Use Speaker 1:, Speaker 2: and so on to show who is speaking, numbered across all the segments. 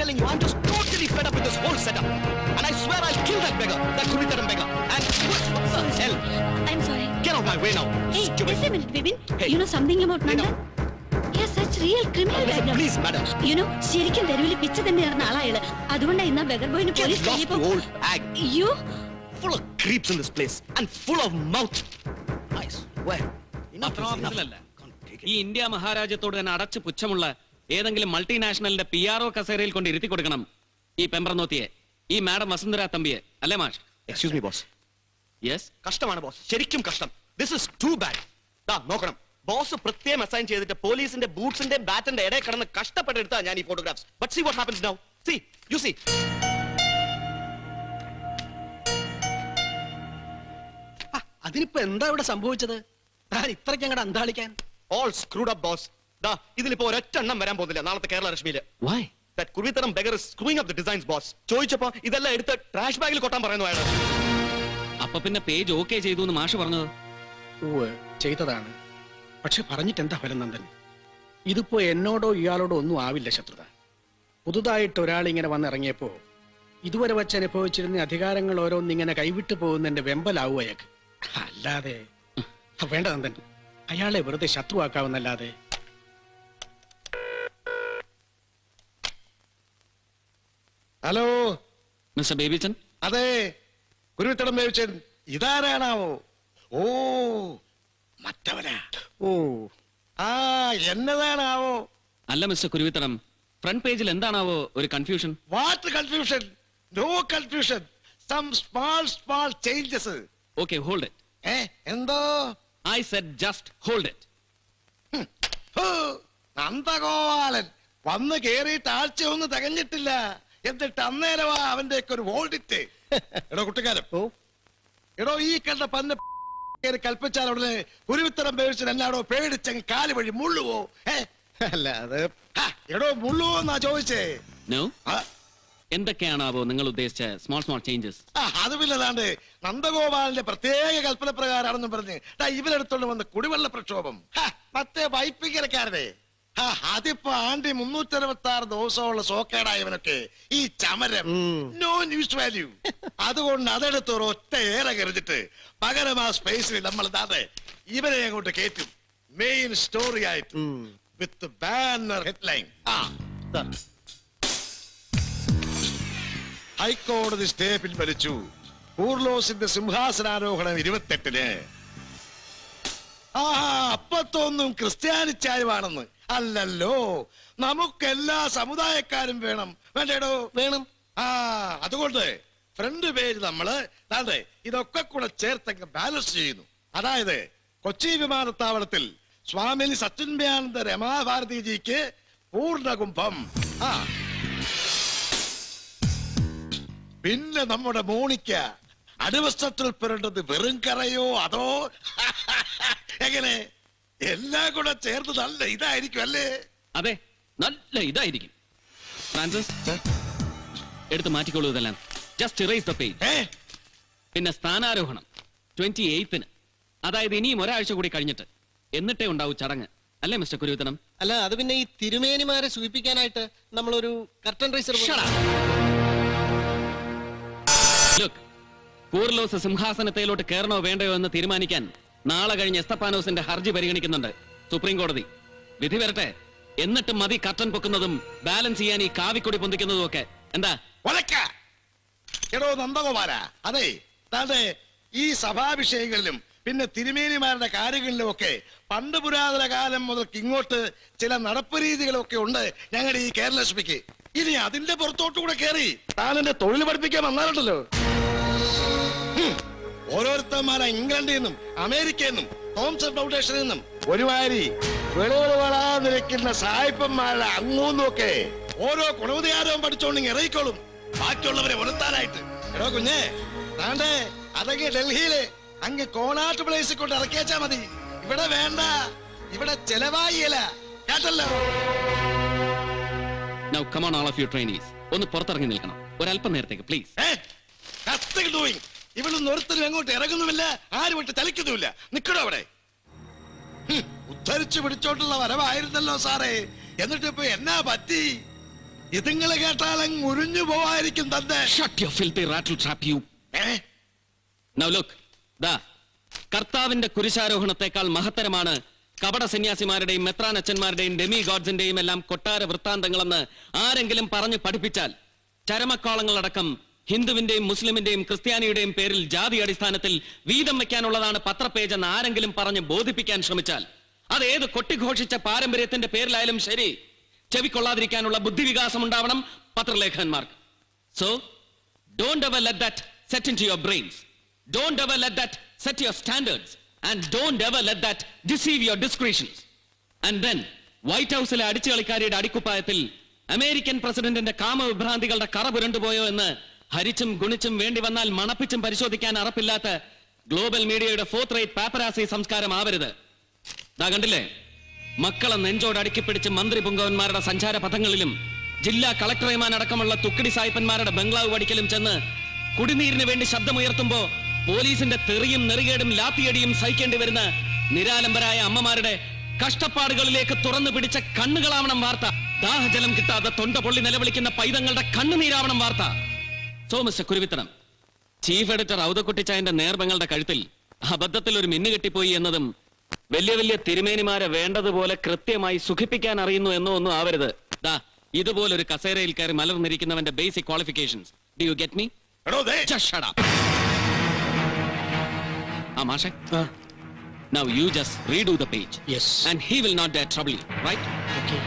Speaker 1: telling you, I'm just totally fed up with this whole setup. And I swear I'll kill that beggar, that Kuritaram beggar. And what the hell?
Speaker 2: I'm sorry.
Speaker 1: Get out of my way now.
Speaker 2: Hey,
Speaker 1: Stupid.
Speaker 2: just a minute, Bibin.
Speaker 1: Hey.
Speaker 2: You know something about
Speaker 1: Hey,
Speaker 2: Nandan? Yes, such real criminal
Speaker 1: Listen,
Speaker 2: beggar.
Speaker 1: please, madam.
Speaker 2: You know, ശരിക്കും തെരുവിൽ പിച്ച തന്നെ ആയിരുന്ന ആളായാല് അതുകൊണ്ടാണ് ഇന്ന് ബഗർ ബോയിന്
Speaker 1: Get
Speaker 2: police
Speaker 1: lost, you old hag.
Speaker 2: You?
Speaker 1: Full of creeps in this place and full of mouth. I swear. Enough is enough. Can't take it.
Speaker 3: ഈ ഇന്ത്യ മഹാരാജ്യത്തോട് തന്നെ അടച്ചു പുച്ഛമുള്ള ഏതെങ്കിലും മൾട്ടിനാഷണലിന്റെ PRO കസേരയിൽ കൊണ്ട് ഇരുത്തി കൊടുക്കണം ഈ പെമ്പ്രനോത്തിയെ, ഈ മാഡം വസുന്ധര തമ്പിയെ, അല്ലേ മാഷ്?
Speaker 1: Excuse me, boss.
Speaker 3: യെസ്.
Speaker 1: കഷ്ടമാണ് ബോസ്, ശരിക്കും കഷ്ടം. This is too bad. ദാ നോക്കണം, ബോസ് പ്രത്യേകം അസൈൻ ചെയ്തിട്ട് പോലീസിന്റെ ബൂട്ട്സിന്റെ ബാറ്റിന്റെ ഇടയിൽ കിടന്ന് കഷ്ടപ്പെട്ടെടുത്താ ഞാൻ ഈ photographs. But see what happens now. See, you see.
Speaker 4: അതിനിപ്പോ എന്താ ഇവിടെ സംഭവിച്ചത്? താൻ ഇത്രയ്ക്ക് അങ്ങോട്ട് അന്താളിക്കാൻ?
Speaker 1: All screwed up, boss. ദാ ഇതിലിപ്പോ ഒരൊറ്റ എണ്ണം വരാൻ പോകുന്നില്ല നാളത്തെ Kerala രശ്മിയില്.
Speaker 3: Why?
Speaker 1: That Kuritaram beggar is screwing up the designs, boss. ചോദിച്ചപ്പോ ഇതെല്ലാം എടുത്ത് ട്രാഷ് ബാഗിൽ കൊട്ടാൻ പറയുന്നു അയാൾ.
Speaker 3: അപ്പൊ പിന്നെ പേജ് ഓക്കെ ചെയ്തു എന്ന് മാഷ് പറഞ്ഞത്?
Speaker 4: ചെയ്തതാണ്. പക്ഷെ പറഞ്ഞിട്ട് എന്താ ഫലം നന്ദൻ? ഇതിപ്പോ എന്നോടോ ഇയാളോടോ ഒന്നും ആവില്ല ശത്രുത. പുതുതായിട്ട് ഒരാൾ ഇങ്ങനെ വന്നിറങ്ങിയപ്പോ ഇതുവരെ വെച്ച് അനുഭവിച്ചിരുന്ന അധികാരങ്ങൾ ഓരോന്നിങ്ങനെ കൈവിട്ടു പോകുന്നതിന്റെ വെമ്പലാവും അയാൾക്ക്. അല്ലാതെ വേണ്ട നന്ദൻ, അയാളെ വെറുതെ ശത്രുവാക്കാവുന്നല്ലാതെ.
Speaker 5: Hello
Speaker 3: mister Babychan?
Speaker 5: അതെ, കുരുവിത്തടം ബേബിച്ചൻ. ഇതാരാണാവോ? ഓ, മറ്റവനാ.
Speaker 4: ഓ,
Speaker 5: ആ എന്നതാണാവോ?
Speaker 3: അല്ല മിസ്റ്റർ കുരുവിത്തടം, ഫ്രണ്ട് പേജിൽ എന്താണാവോ ഒരു confusion?
Speaker 5: What confusion? No confusion. Some small changes.
Speaker 3: Okay, hold it.
Speaker 5: എന്തോ?
Speaker 3: I said just hold it.
Speaker 5: Nandagopalan വന്ന് കേറിയിട്ട് ആഴ്ചയൊന്നും തികഞ്ഞിട്ടില്ല, എന്നിട്ട് അന്നേരമാ അവന്റെ ഒക്കെ ഒരു ഹോൾഡിറ്റ്. എടോ കുട്ടിക്കാരൻ, എടോ ഈ കണ്ട പന്ന കൽപ്പിച്ചാൽ ഉടനെ കുരുവിത്തരം പേടിച്ച് എന്നാടോ പേടിച്ചങ്ങ് കാല് വഴി മുള്ളുവോ?
Speaker 4: അല്ല അത്
Speaker 5: എടോ മുള്ളുവോ എന്നാ ചോദിച്ചേ.
Speaker 3: നോ. എന്തൊക്കെയാണാവോ നിങ്ങൾ ഉദ്ദേശിച്ച സ്മോൾ ചേഞ്ചസ്?
Speaker 5: അത് പിന്നതാണ്ട് നന്ദഗോപാലിന്റെ പ്രത്യേക കൽപ്പന പ്രകാരമാണെന്നും പറഞ്ഞ് ഇവരെടുത്തോണ്ട് വന്ന് കുടിവെള്ള പ്രക്ഷോഭം. മറ്റേ വൈപ്പിക്കരക്കാരനെ അതിപ്പോ ആണ്ടി 366 ദിവസമുള്ള സോക്കേടായവനൊക്കെ ഈ ചമരം നോ ന്യൂസ് വാല്യൂ. അതുകൊണ്ട് അതെടുത്ത് ഒറ്റ ഏറെ കരുതിട്ട് പകരം ആ സ്പേസിൽ നമ്മൾ ഇവരെ അങ്ങോട്ട് കയറ്റും മെയിൻ സ്റ്റോറി ആയിട്ട് വിത്ത് ബാനർ ഹെഡ്ലൈൻ. ഹൈക്കോടതി സ്റ്റേ പിൻവലിച്ചു. കൂർലോസിന്റെ സിംഹാസനാരോഹണം 28-ന്. അപ്പത്തൊന്നും ക്രിസ്ത്യാനിച്ചാരുവാണെന്ന് അല്ലല്ലോ, നമുക്കെല്ലാ സമുദായക്കാരും വേണം. വേണ്ടേടോ? വേണം. അതുകൊണ്ട് ഫ്രണ്ട് പേജ് നമ്മള് ഇതൊക്കെ കൂടെ ചേർത്തങ്ങ് ബാലൻസ് ചെയ്യുന്നു. അതായത് കൊച്ചി വിമാനത്താവളത്തിൽ സ്വാമിനി സച്ചിന്മയാനന്ദ രമാഭാരതിജിക്ക് പൂർണ്ണകുംഭം. പിന്നെ നമ്മുടെ മോണിക്ക അടിവസ്ത്രത്തിൽ പുരണ്ടത് വെറും കറയോ അതോ എങ്ങനെ? എല്ലാം കൂടെ ചേർത്ത് നല്ല ഇതായിരിക്കും അല്ലേ?
Speaker 3: അതെ, നല്ല ഇതായിരിക്കും. ഫ്രാൻസിസ്, എടുത്ത് മാറ്റിക്കോളൂ ഇതെല്ലാം. Just erase the page. പിന്നെ സ്ഥാനാരോഹണം 28-ന്, അതായത് ഇനിയും ഒരാഴ്ച കൂടി കഴിഞ്ഞിട്ട്, എന്നിട്ടേ ഉണ്ടാവും ചടങ്ങ്. അല്ലേ മിസ്റ്റർ കുരുവിത്തനം?
Speaker 6: അല്ല, അത് പിന്നെ ഈ തിരുമേനിമാരെ സൂചിപ്പിക്കാനായിട്ട് നമ്മളൊരു കർട്ടൻ റൈസർ.
Speaker 3: ലുക്ക്, കൂർലോസ് സിംഹാസനത്തിലോട്ട് കയറണോ വേണ്ടയോ എന്ന് തീരുമാനിക്കാൻ നാളെ കഴിഞ്ഞ് എസ്തപ്പാനോസിന്റെ ഹർജി പരിഗണിക്കുന്നുണ്ട് സുപ്രീം കോടതി. വിധി വരട്ടെ, എന്നിട്ട് മതി കർട്ടൻ പൊക്കുന്നതും ബാലൻസ് ചെയ്യാൻ ഈ കാവിക്കൊടി പൊന്തിക്കുന്നതും ഒക്കെ. എന്താ?
Speaker 5: എടോ നന്ദകുമാര, അതെ താതെ ഈ സഭാവിഷയങ്ങളിലും പിന്നെ തിരുമേനിമാരുടെ കാര്യങ്ങളിലും ഒക്കെ പണ്ട് പുരാതന കാലം മുതൽക്ക് ഇങ്ങോട്ട് ചില നടപ്പ് രീതികളൊക്കെ ഉണ്ട് ഞങ്ങളുടെ ഈ കേരളശ്മിക്ക്. ഇനി അതിന്റെ പുറത്തോട്ടു കൂടെ കയറി താൻ എന്റെ തൊഴിൽ പഠിപ്പിക്കാൻ വന്നാലുണ്ടല്ലോ. ഓരോരുത്തന്മാരെ ഇംഗ്ലണ്ടിൽ നിന്നും അമേരിക്കയിൽ നിന്നും തോംസൺ ഫൗണ്ടേഷനിൽ നിന്നും ഒരുമാതിരി വെളുവളാന്നിരിക്കുന്ന സായിപ്പന്മാരുടെ അങ്ങൂന്നൊക്കെ ഓരോ ഗുണവധികാരവും പഠിച്ചോണ്ടെങ്കിൽ ഇറങ്ങിക്കോളും ബാക്കിയുള്ളവരെ ഉണർത്താനായിട്ട്. എടോ കുഞ്ഞേ, താണ്ടേ അതൊക്കെ ഡൽഹിയില് അങ്ങ് കോണാട്ട് പ്ലേസിൽ കൊണ്ട് ഇറക്കിയാച്ചാ മതി. ഇവിടെ വേണ്ട, ഇവിടെ ചെലവായില്ല, കേട്ടല്ലോ?
Speaker 3: Now come on all of you trainees, ഒന്ന് പുറത്തിറങ്ങി നിൽക്കണം ഒരല്പം നേരത്തേക്ക് പ്ലീസ്.
Speaker 5: ഇവളൊന്നും ഒരുത്തരും എങ്ങോട്ട് ഇറങ്ങുന്നുമില്ല, ആരും വിട്ട് ചലിക്കുന്നുമില്ല. നിക്കടോ അവിടെ. ഉദ്ധരിച്ചു പിടിച്ചോണ്ടുള്ള വരവായിരുന്നല്ലോ സാറേ, എന്നിട്ട് ഇപ്പൊ എന്നാ പറ്റി? ഇതുങ്ങളെ കേട്ടാലങ്ങ് ഉരിഞ്ഞു പോവായിരിക്കും തന്നെ.
Speaker 3: Shut your filthy rattle trap, you. Now look, ദാ കർത്താവിന്റെ കുരിശാരോഹണത്തെക്കാൾ മഹത്തരമാണ് കപട സന്യാസിമാരുടെയും മെത്രാനച്ചന്മാരുടെയും ഡെമി ഗോഡ്സിന്റെയും എല്ലാം കൊട്ടാര വൃത്താന്തങ്ങളെന്ന് ആരെങ്കിലും പറഞ്ഞു പഠിപ്പിച്ചാൽ ചരമക്കോളങ്ങളടക്കം ഹിന്ദുവിന്റെയും മുസ്ലിമിന്റെയും ക്രിസ്ത്യാനിയുടെയും പേരിൽ ജാതി അടിസ്ഥാനത്തിൽ വീതം വെക്കാനുള്ളതാണ് പത്രപേജ് എന്ന് ആരെങ്കിലും പറഞ്ഞ് ബോധിപ്പിക്കാൻ ശ്രമിച്ചാൽ അത് ഏത് കൊട്ടിഘോഷിച്ച പാരമ്പര്യത്തിന്റെ പേരിലായാലും ശരി, ചെവിക്കൊള്ളാതിരിക്കാനുള്ള ബുദ്ധിവികാസം ഉണ്ടാവണം പത്രലേഖകന്മാർക്ക്. So don't ever let that set into your brains. Don't ever let that set your standards, and don't ever let that deceive your discretions. And then white ഹൗസിലെ അടിച്ചുകളിക്കാരിയുടെ അടിക്കുപ്പായത്തിൽ അമേരിക്കൻ പ്രസിഡന്റിന്റെ കാമവിഭ്രാന്തികളുടെ കറ പുരണ്ടുപോയോ എന്ന് ഹരിച്ചും ഗുണിച്ചും വേണ്ടി വന്നാൽ മണപ്പിച്ചും പരിശോധിക്കാൻ അറപ്പില്ലാത്ത ഗ്ലോബൽ മീഡിയയുടെ 4th rate പാപ്പരാസി സംസ്കാരം ആവരുത്. ദാ കണ്ടില്ലേ, മക്കളെ നെഞ്ചോട് അടുക്കിപ്പിടിച്ച് മന്ത്രി പുങ്കവന്മാരുടെ സഞ്ചാര പഥങ്ങളിലും ജില്ലാ കളക്ടർമാൻ അടക്കമുള്ള തുക്കിടി സായിപ്പന്മാരുടെ ബംഗ്ലാവ് വടിക്കലും ചെന്ന് കുടിനീരിന് വേണ്ടി ശബ്ദമുയർത്തുമ്പോ പോലീസിന്റെ തെറിയും നെറികേടും ലാത്തിയടിയും സഹിക്കേണ്ടി വരുന്ന നിരാലംബരായ അമ്മമാരുടെ കഷ്ടപ്പാടുകളിലേക്ക് തുറന്നു പിടിച്ച കണ്ണുകളാവണം വാർത്ത. ദാഹജലം കിട്ടാതെ തൊണ്ട പൊള്ളി നിലവിളിക്കുന്ന പൈതങ്ങളുടെ കണ്ണുനീരാവണം വാർത്ത. സോ മിസ്റ്റർ കുരുവിത്തനം, ചീഫ് എഡിറ്റർ ഔതക്കുട്ടിച്ചായന്റെ നേർബങ്ങളുടെ കഴുത്തിൽ അബദ്ധത്തിൽ ഒരു മിന്നു കെട്ടിപ്പോയി എന്നതും വലിയ വലിയ തിരുമേനിമാരെ വേണ്ടതുപോലെ കൃത്യമായി സുഖിപ്പിക്കാൻ അറിയുന്നു എന്നോ ഒന്നും ആവരുത്. ദാ ഇതുപോലൊരു കസേരയിൽ കയറി മലർന്നിരിക്കുന്നവന്റെ basic qualifications. Do you get me? Just shut up. Masha? Now you just redo the page.
Speaker 4: Yes.
Speaker 3: And he will not dare trouble you, right?
Speaker 4: Okay.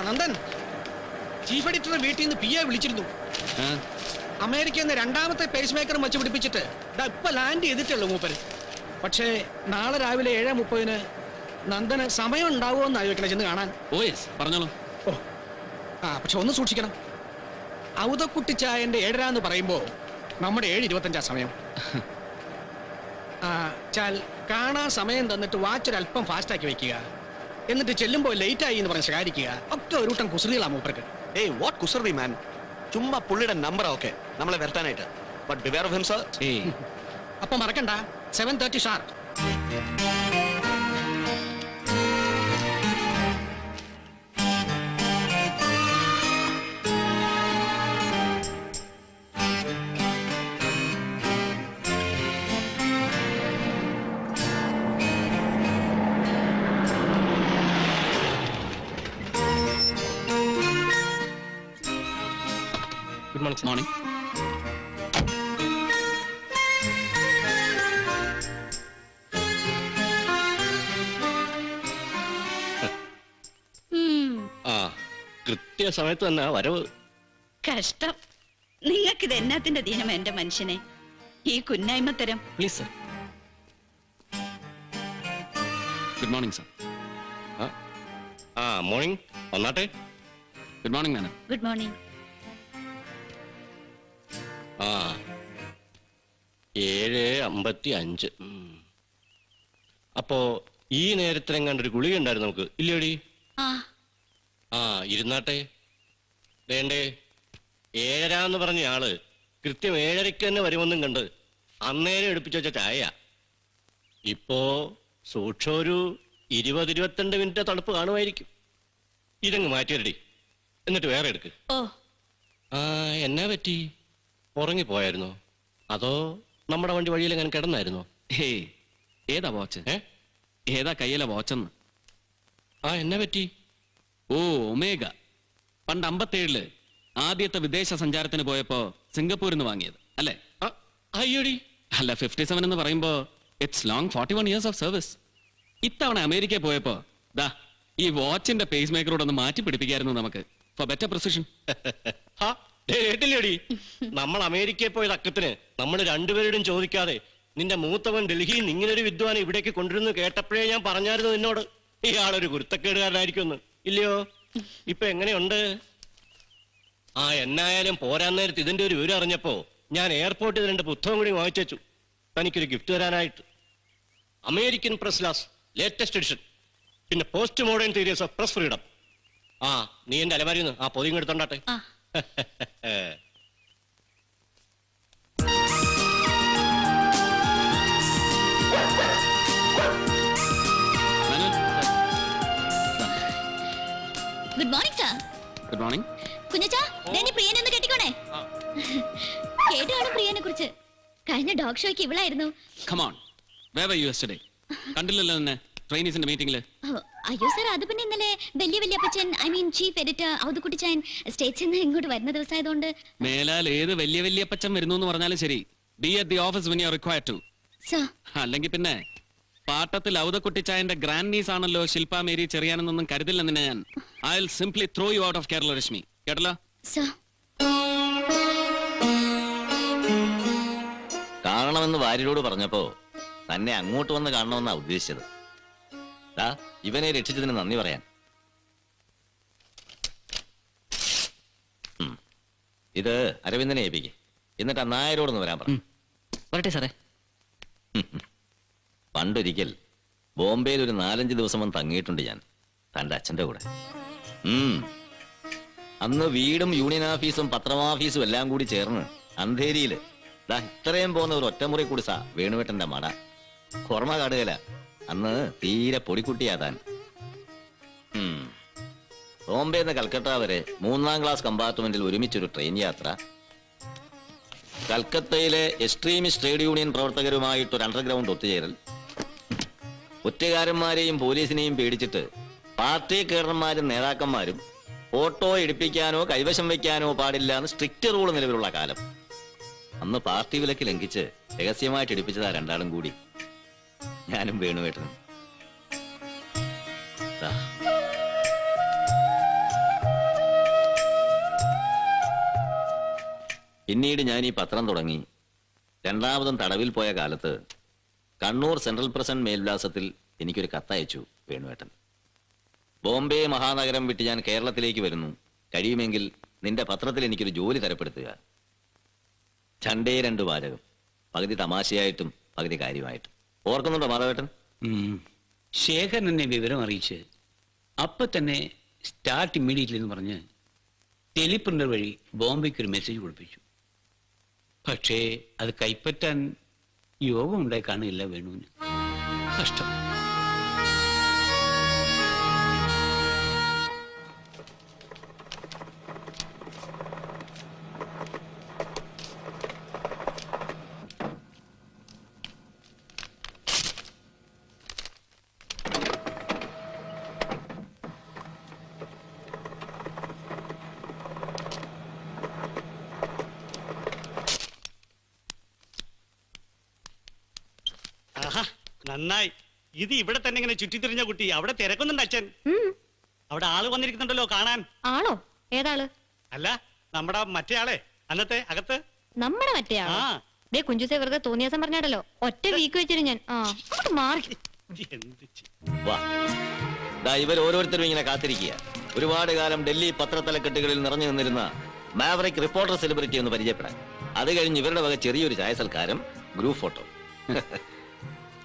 Speaker 4: Nandan, chief എഡിറ്ററുടെ വീട്ടിൽ നിന്ന് PA വിളിച്ചിരുന്നു. അമേരിക്കയിൽ നിന്ന് 2ാമത്തെ പേസ് മേക്കറും വെച്ച് പിടിപ്പിച്ചിട്ട് ഇപ്പൊ ലാൻഡ് ചെയ്തിട്ടുള്ളൂ മൂപ്പര്. പക്ഷേ നാളെ രാവിലെ 7:30 നന്ദന് സമയം ഉണ്ടാവുമോ എന്ന് ആലോചിക്കണം ചെന്ന് കാണാൻ.
Speaker 3: പറഞ്ഞോളൂ.
Speaker 4: പക്ഷെ ഒന്ന് സൂക്ഷിക്കണം. ഔതക്കുട്ടിച്ചായന്റെ 7:30 എന്ന് പറയുമ്പോ നമ്മുടെ 7:25 സമയം. ചാൽ കാണാൻ സമയം തന്നിട്ട് വാച്ച് ഒരല്പം ഫാസ്റ്റ് ആക്കി വെക്കുക. എന്നിട്ട് ചെല്ലുമ്പോ ലേറ്റ് ആയി എന്ന് പറഞ്ഞ് ശകാരിക്കുക. ഒക്കെ ഒരു കൂട്ടം കുസൃതികളാ മൂപ്പർക്ക്.
Speaker 1: ഏയ് വാട്ട് കുസൃതി മാൻ. ചുമ്മാ പുള്ളിയുടെ നമ്പർ ഒക്കെ നമ്മളെ വരട്ടാനായിട്ട്. But beware of him sir.
Speaker 4: അപ്പൊ മറക്കണ്ട, 7:30 ഷാർപ്പ്.
Speaker 3: Good morning.
Speaker 7: കൃത്യസമയത്ത് തന്നെ വരവ്.
Speaker 2: കഷ്ടം. നിങ്ങൾക്കിത് എന്നാത്തിന്റെ ദീനം എന്റെ മനുഷ്യനെ, ഈ കുന്നായ്മത്തരം.
Speaker 3: Please sir. Good morning sir.
Speaker 7: Morning. വന്നാട്ടെ.
Speaker 3: Good morning madam.
Speaker 2: Good morning.
Speaker 7: 7:55. അപ്പോ ഈ നേരത്തിനെങ്ങാണ്ടൊരു ഗുളിക ഉണ്ടായിരുന്നു നമുക്ക്, ഇല്ലേടി? ഇരുന്നാട്ടെ. വേണ്ടേ, 7:30 എന്ന് പറഞ്ഞ ആള് കൃത്യം 7:30 തന്നെ വരുമെന്നും കണ്ട് അന്നേരം എടുപ്പിച്ചു വെച്ച ചായ. ഇപ്പോ സൂക്ഷം ഒരു 20-22 മിനിറ്റ് തണുപ്പ് കാണുമായിരിക്കും. ഇതങ്ങ് മാറ്റിയരടി, എന്നിട്ട് വേറെ എടുക്ക്. എന്നാ പറ്റി? ഉറങ്ങിപ്പോയായിരുന്നോ? അതോ നമ്മുടെ വണ്ടി വഴിയിലെങ്ങനെ കിടന്നായിരുന്നോ?
Speaker 3: ഏതാ വാച്ച്? ഏതാ കയ്യിലെ വാച്ചെന്ന്?
Speaker 7: എന്നാ പറ്റി?
Speaker 3: ഒമേഗ. പണ്ട് 57 ആദ്യത്തെ വിദേശ സഞ്ചാരത്തിന് പോയപ്പോ സിംഗപ്പൂരിൽ നിന്ന് വാങ്ങിയത് അല്ലേ?
Speaker 7: അയ്യോടി.
Speaker 3: അല്ല, 57 എന്ന് പറയുമ്പോ it's long 41 years of service. ഇത്തവണ അമേരിക്കയിൽ പോയപ്പോ ദാ ഈ വാച്ചിന്റെ പേസ് മേക്കറോട് ഒന്ന് മാറ്റി പിടിപ്പിക്കായിരുന്നു നമുക്ക്, ഫോർ ബെറ്റർ പ്രിസിഷൻ.
Speaker 7: കേട്ടില്ലേടി, നമ്മൾ അമേരിക്കയിൽ പോയത് അക്കത്തിന് നമ്മൾ രണ്ടുപേരോടും ചോദിക്കാതെ നിന്റെ മൂത്തവൻ ഡൽഹിയിൽ നിന്ന് ഇങ്ങനൊരു വിദ്വാനെ ഇവിടേക്ക് കൊണ്ടുവരുന്നു കേട്ടപ്പോഴേ ഞാൻ പറഞ്ഞായിരുന്നു നിന്നോട് ഇയാളൊരു ഗുരുത്തക്കേടുകാരനായിരിക്കുമെന്ന്. ഇല്ലയോ? ഇപ്പൊ എങ്ങനെയുണ്ട്? ആ എന്നായാലും പോരാൻ നേരത്ത് ഇതിന്റെ ഒരു വിവരം അറിഞ്ഞപ്പോ ഞാൻ എയർപോർട്ടിൽ 2 പുസ്തകം കൂടി വാങ്ങിച്ചു തനിക്കൊരു ഗിഫ്റ്റ് തരാനായിട്ട്. American press laws latest edition, പിന്നെ post modern theories of press freedom. ആ നീ എന്റെ അലമാരിന്ന് ആ പൊതിയും എടുത്തോണ്ടാട്ടെ.
Speaker 2: Good morning sir.
Speaker 3: Good morning.
Speaker 2: കുഞ്ഞച്ചാ, പ്രിയനെ ഒന്ന് കെട്ടിക്കോണേ. കേട്ട് കാണും പ്രിയനെ കുറിച്ച്. കഴിഞ്ഞ ഡോഗ് ഷോയ്ക്ക് ഇവളായിരുന്നു.
Speaker 3: Come on, where were you yesterday? കണ്ടില്ലല്ലോ നിന്നെ ട്രെയിനീസിന്റെ മീറ്റിംഗില്.
Speaker 2: അയ്യോ സാർ, അത് പിന്നെ ഇന്നലെ വലിയ അപ്പച്ചൻ, ഐ മീൻ ചീഫ് എഡിറ്റർ ഔതുക്കുട്ടിച്ചായൻ സ്റ്റേറ്റ്സിൽ നിന്ന് ഇങ്ങോട്ട് വരുന്ന ദിവസമായതുകൊണ്ട്.
Speaker 3: മേലാൽ ഏത് വലിയ അപ്പച്ചൻ വരുന്നു എന്ന് പറഞ്ഞാലും ശരി, be at the office when you are required to.
Speaker 2: Sir,
Speaker 3: അല്ലെങ്കിൽ പിന്നെ പാട്ടത്തിൽ ഔതക്കുട്ടിച്ചായന്റെ ഗ്രാൻഡ് നീസ് ആണല്ലോ ശില്പ മേരി ചെറിയാനെന്നൊന്നും കരുതില്ല നിന്നെ ഞാൻ. I will simply throw you out of Kerala Rashmi. കേട്ടല്ലോ?
Speaker 2: സാർ,
Speaker 8: കാണണമെന്ന് വാര്യരോട് പറഞ്ഞപ്പോ തന്നെ അങ്ങോട്ട് വന്ന് കാണണമെന്നാ ഉദ്ദേശിച്ചത്. ഇവനെ രക്ഷിച്ചതിന് നന്ദി പറയാൻ. ഇത് അരവിന്ദനെ ഏൽപ്പിക്ക്. എന്നിട്ട് ആ നായരോടൊന്ന് വരാൻ പറഞ്ഞു.
Speaker 9: വരട്ടെ സാറേ.
Speaker 8: പണ്ടൊരിക്കൽ ബോംബെയിൽ ഒരു 4-5 ദിവസം വന്ന് തങ്ങിയിട്ടുണ്ട് ഞാൻ, തന്റെ അച്ഛന്റെ കൂടെ. അന്ന് വീടും യൂണിയൻ ഓഫീസും പത്രമാഫീസും എല്ലാം കൂടി ചേർന്ന് അന്ധേരിയില് ഇത്രയും പോകുന്ന ഒരു ഒറ്റമുറി കുടിസാ വേണുവേട്ടന്റെ മട. ഓർമ്മ കാടുകല. അന്ന് തീരെ പൊടിക്കുട്ടിയാ താൻ. ബോംബെന്ന് കൽക്കട്ട വരെ 3ാം ക്ലാസ് കമ്പാർട്ട്മെന്റിൽ ഒരുമിച്ചൊരു ട്രെയിൻ യാത്ര. കൽക്കത്തയിലെ എക്സ്ട്രീമിസ്റ്റ് ട്രേഡ് യൂണിയൻ പ്രവർത്തകരുമായിട്ടൊരു അണ്ടർഗ്രൗണ്ട് ഒത്തുചേരൽ. ഒറ്റുകാരന്മാരെയും പോലീസിനെയും പേടിച്ചിട്ട് പാർട്ടി കേഡർമാരും നേതാക്കന്മാരും ഫോട്ടോ എടുപ്പിക്കാനോ കൈവശം വയ്ക്കാനോ പാടില്ല എന്ന് സ്ട്രിക്റ്റ് റൂൾ നിലവിലുള്ള കാലം. അന്ന് പാർട്ടി വിലക്ക് ലംഘിച്ച് രഹസ്യമായിട്ട് എടുപ്പിച്ചതാ രണ്ടാളും കൂടി, ഞാനും വേണുവേട്ടനും. പിന്നീട് ഞാൻ ഈ പത്രം തുടങ്ങി 2ാമതും തടവിൽ പോയ കാലത്ത് കണ്ണൂർ സെൻട്രൽ പ്രസന്റ് മേൽവിലാസത്തിൽ എനിക്കൊരു കത്തയച്ചു വേണുവേട്ടൻ. ബോംബെ മഹാനഗരം വിട്ട് ഞാൻ കേരളത്തിലേക്ക് വരുന്നു, കഴിയുമെങ്കിൽ നിന്റെ പത്രത്തിൽ എനിക്കൊരു ജോലി തരപ്പെടുത്തുക. 2 വാചകം, പകുതി തമാശയായിട്ടും പകുതി കാര്യമായിട്ടും. ഓർക്കുന്നുണ്ടോ മാധവേട്ടൻ?
Speaker 9: ശേഖരൻ എന്നെ വിവരം അറിയിച്ച് അപ്പൊ തന്നെ സ്റ്റാർട്ട് ഇമ്മീഡിയറ്റ്ലി എന്ന് പറഞ്ഞ് ടെലിപ്രിന്റർ വഴി ബോംബെക്ക് ഒരു മെസ്സേജ് കൊടുപ്പിച്ചു. പക്ഷേ അത് കൈപ്പറ്റാൻ യോഗം ഉണ്ടായി കാണില്ല വേണുവിന്. കഷ്ടം.
Speaker 10: നന്നായി. ഇത് ഇവിടെ തന്നെ ഇങ്ങനെ ചുറ്റിത്തിരിഞ്ഞ കുട്ടി. അവിടെ തിരക്കുന്നുണ്ട് അച്ഛൻ. അവിടെ ആള് വന്നിരിക്കുന്നുണ്ടല്ലോ കാണാൻ.
Speaker 2: ആണോ? ഏതാള്?
Speaker 10: അല്ല, നമ്മുടെ മറ്റേ ആളെ അന്നത്തെ അകത്ത്.
Speaker 2: നമ്മുടെ മറ്റേ ആള്? ദേ കുഞ്ചുസെ വെറുതെ തോന്നിയാസം പറഞ്ഞാടല്ലോ, ഒറ്റ വീക്ക് വെച്ചിരുന്നു ഞാൻ. മാറി.
Speaker 8: ഇവർ ഓരോരുത്തരും ഇങ്ങനെ കാത്തിരിക്കുക. ഒരുപാട് കാലം ഡൽഹി പത്രത്തലക്കെട്ടുകളിൽ നിറഞ്ഞു നിന്നിരുന്ന മാവറിക് റിപ്പോർട്ടർ സെലിബ്രിറ്റി ഒന്ന് പരിചയപ്പെടാൻ. അത് കഴിഞ്ഞ് ഇവരുടെ വക ചെറിയൊരു ചായ സൽക്കാരം, ഗ്രൂപ്പ് ഫോട്ടോ.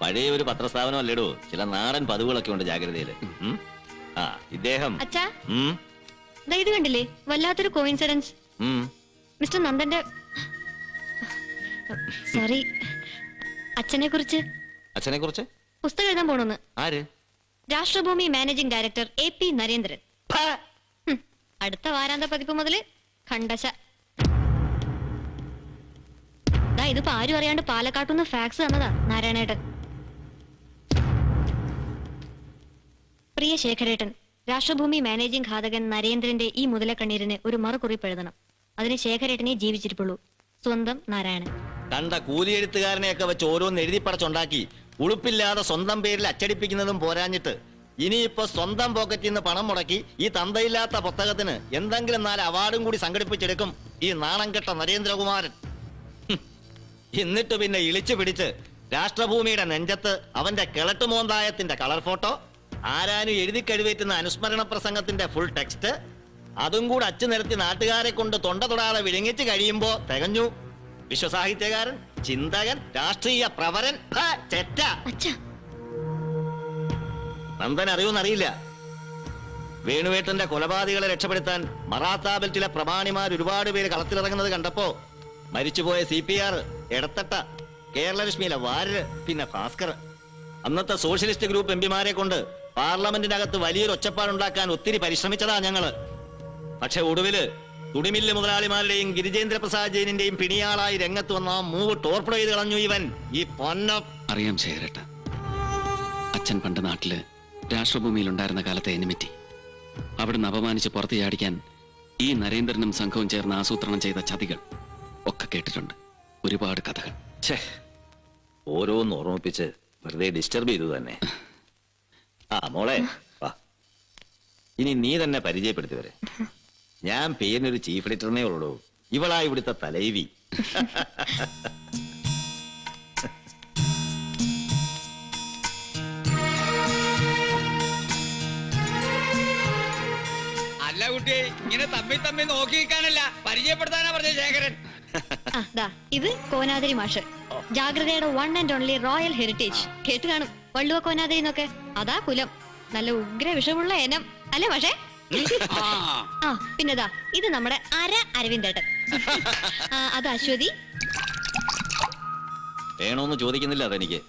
Speaker 8: പഴയ ഒരു പത്രസ്ഥാപനം അല്ലേടോ, ചില നാടൻ പതിവുകളൊക്കെ ഉണ്ട് ജാഗ്രതയില്. ഇദ്ദേഹം
Speaker 2: ഇത് കണ്ടില്ലേ, വല്ലാത്തൊരു കോയിൻസിഡൻസ്. മിസ്റ്റർ നന്ദന്റെ, സോറി, അച്ഛനെ കുറിച്ച് പുസ്തകം എഴുതാൻ പോണെന്ന്.
Speaker 8: ആര്?
Speaker 2: രാഷ്ട്രഭൂമി മാനേജിംഗ് ഡയറക്ടർ AP നരേന്ദ്രൻ. അടുത്ത വാരാന്ത പതിപ്പ് മുതല് ഖണ്ഡശ. ഇതിപ്പോ ആരും അറിയാണ്ട് പാലക്കാട്ടുനിന്ന് ഫാക്സ് തന്നതാ നാരായണേട്ടൻ. പ്രിയ ശേഖരേട്ടൻ, രാഷ്ട്രഭൂമി മാനേജിംഗ് ഘാതകൻ നരേന്ദ്രന്റെ ഈ മുതലക്കണ്ണീരിന് ഒരു മറുകുറിപ്പ് എഴുതണം. അതിന് ശേഖരേട്ടനെ ജീവിച്ചിരിപ്പുള്ളൂ. സ്വന്തം നാരായണൻ.
Speaker 8: കണ്ട കൂലിയെഴുത്തുകാരനെയൊക്കെ വെച്ച് ഓരോന്ന് എഴുതി പടച്ചുണ്ടാക്കി ഉളുപ്പില്ലാതെ സ്വന്തം പേരിൽ അച്ചടിപ്പിക്കുന്നതും പോരാഞ്ഞിട്ട് ഇനിയിപ്പോ സ്വന്തം പോക്കറ്റിൽ നിന്ന് പണം മുടക്കി ഈ തന്തയില്ലാത്ത പുസ്തകത്തിന് എന്തെങ്കിലും 4 അവാർഡും കൂടി സംഘടിപ്പിച്ചെടുക്കും. ഈ നാണം കെട്ട നരേന്ദ്രകുമാരൻ. എന്നിട്ട് പിന്നെ ഇളിച്ചു പിടിച്ച് രാഷ്ട്രഭൂമിയുടെ നെഞ്ചത്ത് അവന്റെ കിളട്ടുമോന്തായത്തിന്റെ കളർ ഫോട്ടോ, ആരാനും എഴുതി കഴിവേറ്റുന്ന അനുസ്മരണ പ്രസംഗത്തിന്റെ ഫുൾ ടെക്സ്റ്റ്, അതും കൂടെ അച്ചു നിരത്തി നാട്ടുകാരെ കൊണ്ട് തൊണ്ട തൊടാതെ വിഴുങ്ങിച്ച് കഴിയുമ്പോ തികഞ്ഞു. വിശ്വസാഹിത്യകാരൻ, ചിന്തകൻ, രാഷ്ട്രീയ പ്രവരൻ, ചെറ്റ. നന്ദൻ അറിയൂന്നറിയില്ല. വേണുവേട്ടന്റെ കൊലപാതകളെ രക്ഷപ്പെടുത്താൻ മറാത്താ ബെൽറ്റിലെ പ്രമാണിമാർ ഒരുപാട് പേര് കളത്തിലിറങ്ങുന്നത് കണ്ടപ്പോ മരിച്ചുപോയ CPR, എടത്തട്ട, കേരളലക്ഷ്മിയിലെ വാരര്, പിന്നെ ഭാസ്കർ, അന്നത്തെ സോഷ്യലിസ്റ്റ് ഗ്രൂപ്പ് എംപിമാരെ കൊണ്ട് പാർലമെന്റിനകത്ത് വലിയൊരു ഒച്ചപ്പാടുണ്ടാക്കാൻ ഒത്തിരി പരിശ്രമിച്ചതാ ഞങ്ങള്. പക്ഷെ ഒടുവില് തുടിമില്ല് മുതലാളിമാരുടെയും ഗിരിജേന്ദ്ര പ്രസാദ് ജെയിനിന്റെയും പിണിയാളായി രംഗത്ത് വന്ന മൂവ് ടോർപ്പിഡോ ചെയ്ത് കളഞ്ഞു ഇവൻ. ഈ പൊന്നം
Speaker 3: അറിയാം ശേഖരേട്ട. അച്ഛൻ പണ്ട് നാട്ടില് രാഷ്ട്രഭൂമിയിൽ ഉണ്ടായിരുന്ന കാലത്തെ എനിമിറ്റി അവിടുന്ന് അപമാനിച്ച് പുറത്തു ചാടിക്കാൻ ഈ നരേന്ദ്രനും സംഘവും ചേർന്ന് ആസൂത്രണം ചെയ്ത ചതികൾ ഒക്കെ കേട്ടിട്ടുണ്ട്. ഒരുപാട് കഥകൾ.
Speaker 8: ഓരോന്ന് ഓർമ്മിപ്പിച്ച് വെറുതെ ഡിസ്റ്റർബ് ചെയ്തു തന്നെ. മോളെ വാ, ഇനി നീ തന്നെ പരിചയപ്പെടുത്തി വരെ. ഞാൻ പേരിനൊരു ചീഫ് എഡിറ്ററിനെ ഉള്ളൂ. ഇവളാ ഇവിടുത്തെ തലൈവി.
Speaker 11: അല്ല കുട്ടി, ഇങ്ങനെ തമ്മി നോക്കി നിൽക്കാനല്ല, പരിചയപ്പെടുത്താനാ പറഞ്ഞ ശേഖരൻ.
Speaker 2: ഇത് കോനാതിരി മാഷ്, ജാഗ്രതയുടെ 1 and only റോയൽ ഹെറിറ്റേജ്. കേട്ട് കാണും വള്ളുവ കോനാതിരി എന്നൊക്കെ. അതാ കുലം. നല്ല ഉഗ്ര വിഷമുള്ള ഇനം അല്ലേ മാഷേ? പിന്നെതാ ഇത് നമ്മുടെ അരവിന്ദേട്ടൻ. അത് അശ്വതി.
Speaker 8: വേണോന്ന് ചോദിക്കുന്നില്ല അതെനിക്ക്.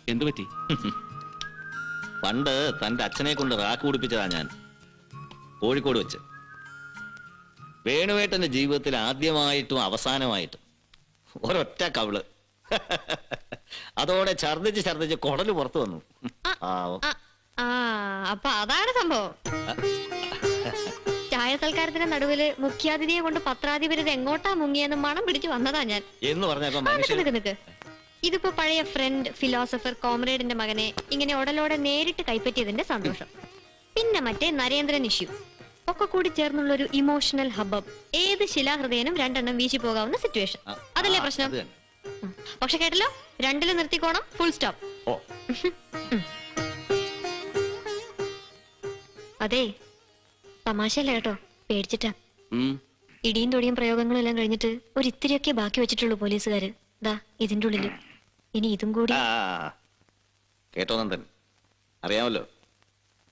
Speaker 3: എന്തു പറ്റി?
Speaker 8: പണ്ട് തന്റെ അച്ഛനെ കൊണ്ട് റാക്ക് കുടിപ്പിച്ചതാ ഞാൻ, കോഴിക്കോട് വെച്ച്. വേണുവേട്ടന്റെ ജീവിതത്തിൽ ആദ്യമായിട്ടും അവസാനമായിട്ടും ഒരൊറ്റ കവിള്. അതോടെ ഛർദിച്ച് കുടല് പുറത്തു വന്നു.
Speaker 2: അപ്പൊ അതാണ് സംഭവം. ചായ സൽക്കാരത്തിന്റെ നടുവില് മുഖ്യാതിഥിയെ കൊണ്ട് പത്രാധിപര് എങ്ങോട്ടാ മുങ്ങിയെന്ന് മണം പിടിച്ചു വന്നതാ ഞാൻ
Speaker 8: എന്ന് പറഞ്ഞപ്പോ
Speaker 2: ഇതിപ്പോ പഴയ ഫ്രണ്ട്, ഫിലോസഫർ, കോമ്രേഡിന്റെ മകനെ ഇങ്ങനെ ഉടലോടെ നേരിട്ട് കൈപ്പറ്റിയതിന്റെ സന്തോഷം. പിന്നെ മറ്റേ നരേന്ദ്രൻ ഇഷ്യൂ ഒക്കെ കൂടി ചേർന്നുള്ള ഒരു ഇമോഷണൽ ഹബ്ബബ്. ഏത് ശിലാഹൃദയനും 2 എണ്ണം വീശി പോകാവുന്ന സിറ്റുവേഷൻ. അതല്ലേ പ്രശ്നം? പക്ഷെ കേട്ടല്ലോ, 2 നിർത്തിക്കോണം, ഫുൾ സ്റ്റോപ്പ്. അതെ, തമാശയല്ല കേട്ടോ, പേടിച്ചിട്ടാ. ഇടിയും തൊടിയും പ്രയോഗങ്ങളും എല്ലാം കഴിഞ്ഞിട്ട് ഒരു ഇത്തിരിയൊക്കെ ബാക്കി വെച്ചിട്ടുള്ളൂ പോലീസുകാര്. ദാ ഇതിന്റെ ഉള്ളില് ഇനി ഇതും കൂടി.
Speaker 8: കേട്ടോ നന്ദൻ, അറിയാമല്ലോ,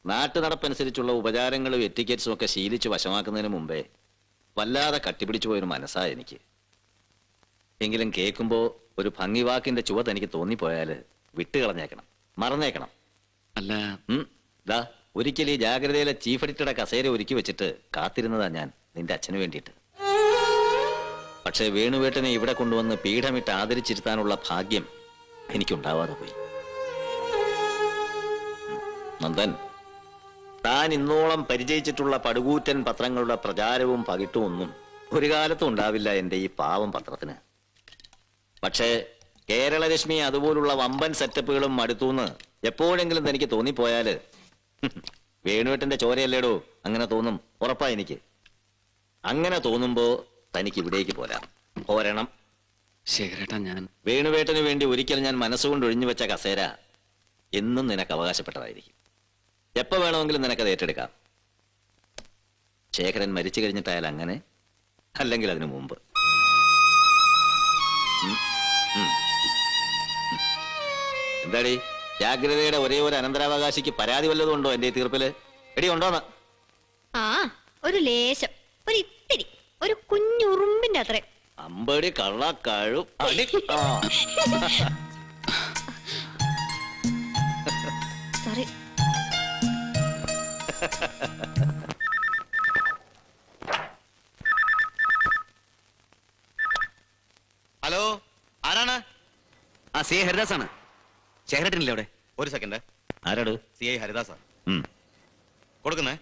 Speaker 8: നാട്ടു നടപ്പനുസരിച്ചുള്ള ഉപചാരങ്ങളും എറ്റിക്കറ്റ്സും ഒക്കെ ശീലിച്ച് വശമാക്കുന്നതിന് മുമ്പേ വല്ലാതെ കട്ടിപ്പിടിച്ചു പോയൊരു മനസ്സാ എനിക്ക്. എങ്കിലും കേൾക്കുമ്പോ ഒരു ഭംഗിവാക്കിന്റെ ചുവ തനിക്ക് തോന്നിപ്പോയാല് വിട്ടുകളഞ്ഞേക്കണം, മറന്നേക്കണം.
Speaker 3: അല്ല
Speaker 8: ദാ ഒരിക്കലും ഈ ജാഗ്രതയിലെ ചീഫ് എഡിറ്ററുടെ കസേര ഒരുക്കി വെച്ചിട്ട് കാത്തിരുന്നതാ ഞാൻ നിന്റെ അച്ഛന് വേണ്ടിയിട്ട്. പക്ഷെ വേണുവേട്ടനെ ഇവിടെ കൊണ്ടുവന്ന് പീഠമിട്ട് ആദരിച്ചിരുത്താനുള്ള ഭാഗ്യം എനിക്കുണ്ടാവാതെ പോയി. നന്ദൻ, താൻ ഇന്നോളം പരിചയിച്ചിട്ടുള്ള പടുകൂറ്റൻ പത്രങ്ങളുടെ പ്രചാരവും പകിട്ടും ഒന്നും ഒരു കാലത്തും ഉണ്ടാവില്ല എന്റെ ഈ പാവം പത്രത്തിന്. പക്ഷേ കേരളലക്ഷ്മി അതുപോലുള്ള വമ്പൻ സെറ്റപ്പുകളും മടുത്തൂന്ന് എപ്പോഴെങ്കിലും തനിക്ക് തോന്നിപ്പോയാല് വേണുവേട്ടന്റെ ചോരയല്ലേടോ അങ്ങനെ തോന്നും, ഉറപ്പാ എനിക്ക്. അങ്ങനെ തോന്നുമ്പോ തനിക്ക് ഇവിടേക്ക് പോരണം.
Speaker 3: ശേഖരേട്ടാ, ഞാൻ
Speaker 8: വേണുവേട്ടന് വേണ്ടി ഒരിക്കൽ ഞാൻ മനസ്സുകൊണ്ട് ഒഴിഞ്ഞു വെച്ച കസേര എന്നും നിനക്ക് അവകാശപ്പെട്ടതായിരിക്കും. എപ്പോ വേണമെങ്കിലും നിനക്കത് ഏറ്റെടുക്കാം. ശേഖരൻ മരിച്ചു കഴിഞ്ഞിട്ടായാൽ അങ്ങനെ, അല്ലെങ്കിൽ അതിനു മുമ്പ്. എന്താടി, ജാഗ്രതയുടെ ഒരേ ഒരു അനന്തരാവകാശിക്ക് പരാതി വല്ലതും ഉണ്ടോ എന്റെ തീർപ്പില്? എടി ഉണ്ടോന്ന്?
Speaker 2: ഒരു ലേശം, ഒരു ഇത്തിരി, ഒരു കുഞ്ഞുറുമ്പിന്റെ അത്രേ.
Speaker 8: അമ്പടി കള്ള കഴു അടി.
Speaker 2: സോറി.
Speaker 1: ഹലോ, ആരാണ്?
Speaker 3: സി ഐ ഹരിദാസ് ആണ്. ശേഖരേട്ടനില്ലേ അവിടെ?
Speaker 1: ഒരു സെക്കൻഡ്.
Speaker 8: ആരാട്?
Speaker 1: CI ഹരിദാസാ. കൊടുക്കുന്നേ.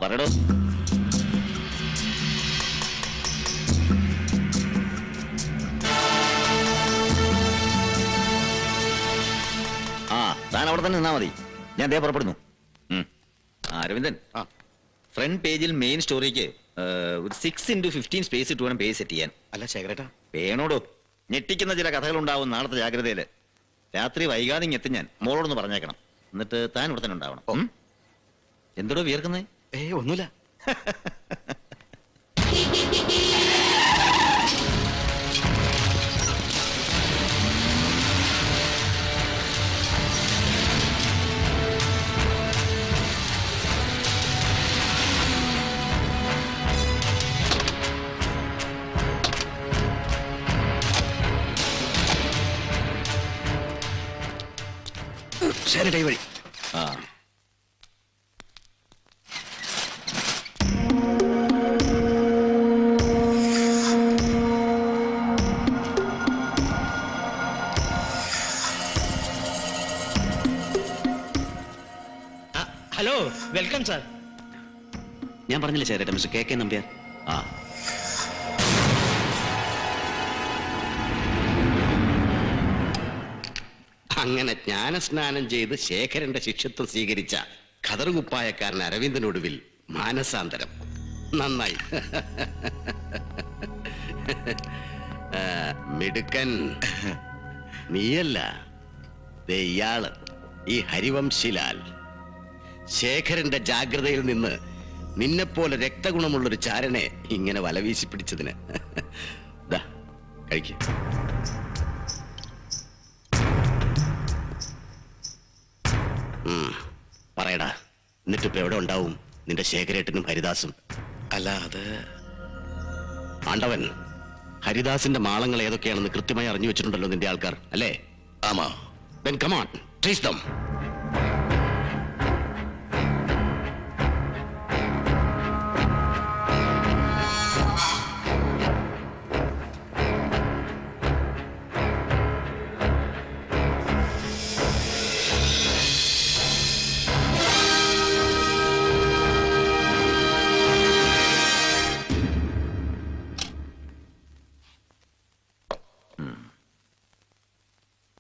Speaker 8: പറയടോ. താൻ അവിടെ തന്നെ നിന്നാ മതി, ഞാൻ ദേ പുറപ്പെടുന്നു. അരവിന്ദൻ, ഫ്രണ്ട് പേജിൽ മെയിൻ സ്റ്റോറിക്ക് ഒരു 6x15 സ്പേസ് ഇട്ട് വേണം പേജ് സെറ്റ് ചെയ്യാൻ.
Speaker 1: അല്ല ശേഖരേട്ടാ,
Speaker 8: വേണോടോ, ഞെട്ടിക്കുന്ന ചില കഥകളുണ്ടാവും നാളത്തെ ജാഗ്രതയില്. രാത്രി വൈകാതെ എത്തും ഞാൻ. മോളോടൊന്ന് പറഞ്ഞേക്കണം. എന്നിട്ട് താൻ ഇവിടെ തന്നെ ഉണ്ടാവണം. എന്തോടോ വിയർക്കുന്നേ?
Speaker 1: ഒന്നുമില്ല. ശരി വഴി.
Speaker 8: ആ,
Speaker 10: ഹലോ, വെൽക്കം സാർ.
Speaker 1: ഞാൻ പറഞ്ഞില്ല ശേഖരേട്ടാ, മിസ്റ്റർ KK നമ്പ്യാർ.
Speaker 8: ആ.
Speaker 12: അങ്ങനെ ജ്ഞാനസ്നാനം ചെയ്ത് ശേഖരന്റെ ശിഷ്യത്വം സ്വീകരിച്ച ഖദറുകുപ്പായക്കാരൻ അരവിന്ദനൊടുവിൽ മാനസാന്തരം. നന്നായി. മിടുക്കൻ. നീയല്ല, ദേ ഇയാള്, ഈ ഹരിവംശിലാൽ. ശേഖരന്റെ ജാഗ്രതയിൽ നിന്ന് നിന്നെപ്പോലെ രക്തഗുണമുള്ളൊരു ചാരനെ ഇങ്ങനെ വലവീശി പിടിച്ചതിന്. ദാ കഴിക്ക്. പറയടാ, എന്നിട്ടിപ്പോ എവിടെ ഉണ്ടാവും നിന്റെ ശേഖരേട്ടനും ഹരിദാസും?
Speaker 1: അല്ല അത്
Speaker 12: ആണ്ടവൻ ഹരിദാസിന്റെ മാളങ്ങൾ ഏതൊക്കെയാണെന്ന് കൃത്യമായി അറിഞ്ഞു വെച്ചിട്ടുണ്ടല്ലോ നിന്റെ ആൾക്കാർ, അല്ലേ?
Speaker 1: ആമാ.
Speaker 12: Then come on, trace them.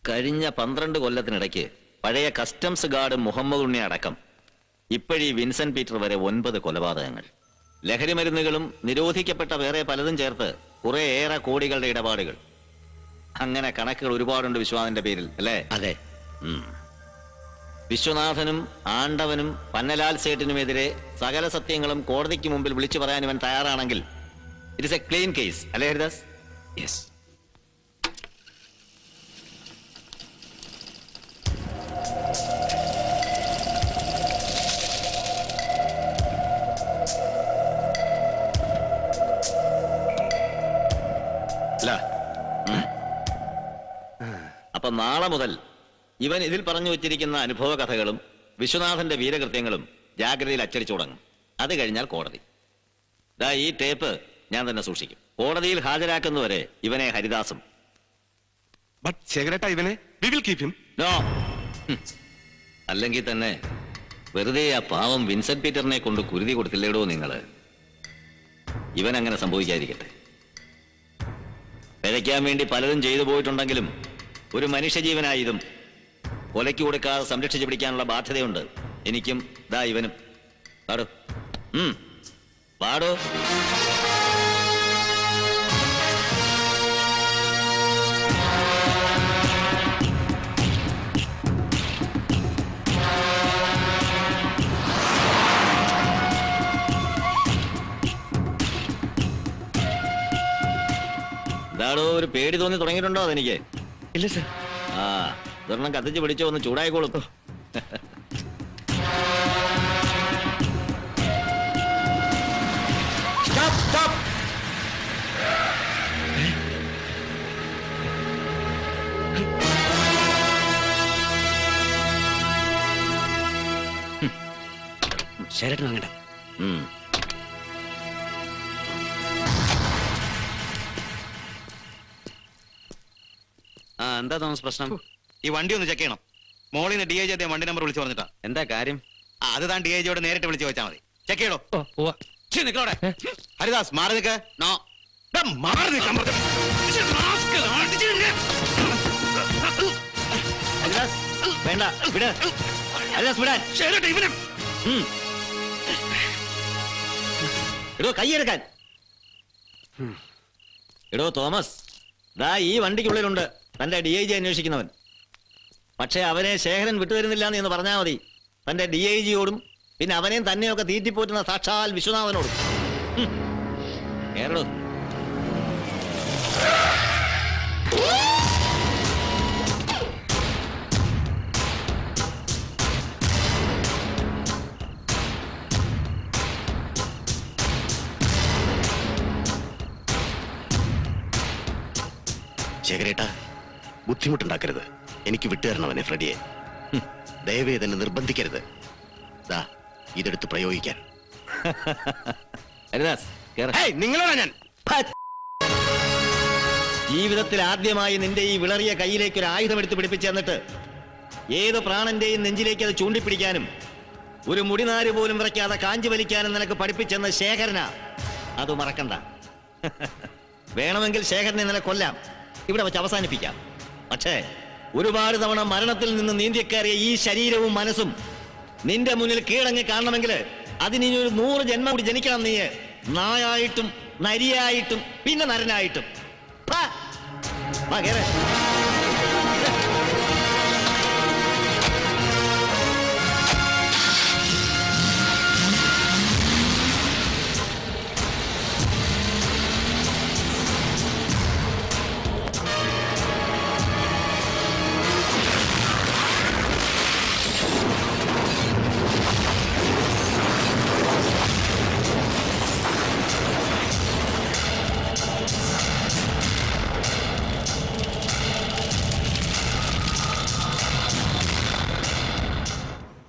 Speaker 8: കഴിഞ്ഞ 12 കൊല്ലത്തിനിടയ്ക്ക് പഴയ കസ്റ്റംസ് ഗാർഡ് മുഹമ്മദ് ഉണ്ണി അടക്കം ഇപ്പോഴീ വിൻസെന്റ് പീറ്റർ വരെ 9 കൊലപാതകങ്ങൾ. ലഹരി മരുന്നുകളും നിരോധിക്കപ്പെട്ട വേറെ പലതും ചേർത്ത് കുറേയേറെ കോടികളുടെ ഇടപാടുകൾ. അങ്ങനെ കണക്കുകൾ ഒരുപാടുണ്ട് വിശ്വാസിന്റെ പേരിൽ, അല്ലേ?
Speaker 12: അതെ.
Speaker 8: വിശ്വനാഥനും ആണ്ടവനും പന്നലാൽ സേട്ടിനുമെതിരെ സകല സത്യങ്ങളും കോടതിക്ക് മുമ്പിൽ വിളിച്ചു പറയാൻ ഇവൻ തയ്യാറാണെങ്കിൽ it is A clean case, അല്ലേ ഹരിദാസ്?
Speaker 12: യെസ്.
Speaker 8: അപ്പൊ നാളെ മുതൽ ഇവൻ ഇതിൽ പറഞ്ഞു വെച്ചിരിക്കുന്ന അനുഭവ കഥകളും വിശ്വനാഥന്റെ വീരകൃത്യങ്ങളും ജാഗ്രതയിൽ അച്ചടിച്ചു തുടങ്ങും. അത് കഴിഞ്ഞാൽ കോടതി. ദാ ഈ ടേപ്പ് ഞാൻ തന്നെ സൂക്ഷിക്കും. കോടതിയിൽ ഹാജരാക്കുന്നവരെ ഇവനെ ഹരിദാസും. നോ, അല്ലെങ്കിൽ തന്നെ വെറുതെ ആ പാവം വിൻസെന്റ് പീറ്ററിനെ കൊണ്ട് കുരുതി കൊടുത്തില്ലേടോ നിങ്ങള്. ഇവൻ അങ്ങനെ സംഭവിക്കാതിരിക്കട്ടെ. പിഴയ്ക്കാൻ വേണ്ടി പലതും ചെയ്തു പോയിട്ടുണ്ടെങ്കിലും ഒരു മനുഷ്യജീവനായി ഇതും കൊലയ്ക്ക് കൊടുക്കാതെ സംരക്ഷിച്ചു പിടിക്കാനുള്ള ബാധ്യതയുണ്ട് എനിക്കും ദാ ഇവനും. പാടോ, പാടോ. എന്താടോ, ഒരു പേടി തോന്നി തുടങ്ങിയിട്ടുണ്ടോ അതെനിക്ക്?
Speaker 1: ഇല്ല സർ.
Speaker 8: ആ, ഇതൊരെണ്ണം കത്തിച്ച് പിടിച്ചോ, ഒന്ന് ചൂടായിക്കോളും.
Speaker 1: ശരേട്ടൻ വാങ്ങണ്ട.
Speaker 8: എന്താ തോമസ് പ്രശ്നം?
Speaker 1: ഈ വണ്ടി ഒന്ന് ചെക്ക് ചെയ്യണം. മോളിൽ നിന്ന് DIG അദ്ദേഹം വണ്ടി നമ്പർ വിളിച്ചു പറഞ്ഞിട്ടാ.
Speaker 8: എന്താ കാര്യം?
Speaker 1: അത് താൻ DIGയോട് നേരിട്ട് വിളിച്ചു ചോദിച്ചാൽ മതി. ചെക്ക് ചെയ്യണോ? നിക്കോടെ ഹരിദാസ്, മാറി നിൽക്ക്. മാറി നിൽക്കാൻ പറഞ്ഞു.
Speaker 8: ഹരിദാസ് വേണ്ട, വിട്. ഹരിദാസ് വിടാൻ. എടോ കൈയെടുക്കാൻ. എടോ തോമസ്, ദാ ഈ വണ്ടിക്കുള്ളിലുണ്ട് തന്റെ DIG അന്വേഷിക്കുന്നവൻ. പക്ഷെ അവനെ ശേഖരൻ വിട്ടുതരുന്നില്ല എന്ന് പറഞ്ഞാൽ മതി തന്റെ DIGയോടും പിന്നെ അവനെയും തന്നെയൊക്കെ തീറ്റിപ്പോറ്റുന്ന സാക്ഷാൽ വിശ്വനാഥനോടും. കേരളോ
Speaker 12: ശേഖരേട്ടാ, ബുദ്ധിമുട്ടുണ്ടാക്കരുത്. എനിക്ക് വിട്ടുതരണവനെ ഫ്രെഡിയെ. ദയവേ തന്നെ നിർബന്ധിക്കരുത്. ദാ ഇതെടുത്ത് പ്രയോഗിക്കാൻ.
Speaker 8: ഹരിദാസ്
Speaker 12: നിങ്ങളാണ് ഞാൻ.
Speaker 8: ജീവിതത്തിൽ ആദ്യമായി നിന്റെ ഈ വിളറിയ കയ്യിലേക്ക് ഒരു ആയുധം എടുത്ത് പിടിപ്പിച്ചു തന്നിട്ട് ഏത് പ്രാണന്റെയും നെഞ്ചിലേക്ക് അത് ചൂണ്ടിപ്പിടിക്കാനും ഒരു മുടിനാര് പോലും വിറയ്ക്കാതെ കാഞ്ചി വലിക്കാനും നിനക്ക് പഠിപ്പിച്ചെന്ന ശേഖരനാ. അത് മറക്കണ്ട. വേണമെങ്കിൽ ശേഖരനെ നിന്നെ കൊല്ലാം, ഇവിടെ വെച്ച് അവസാനിപ്പിക്കാം. പക്ഷേ ഒരുപാട് തവണ മരണത്തിൽ നിന്ന് നീന്തിക്കയറിയ ഈ ശരീരവും മനസ്സും നിന്റെ മുന്നിൽ കീഴടങ്ങി കാണണമെങ്കിൽ അതിനി ഒരു 100 ജന്മം കൂടി ജനിക്കണം. നീ നായായിട്ടും നരിയായിട്ടും പിന്നെ നരനായിട്ടും. വാ കേറ്.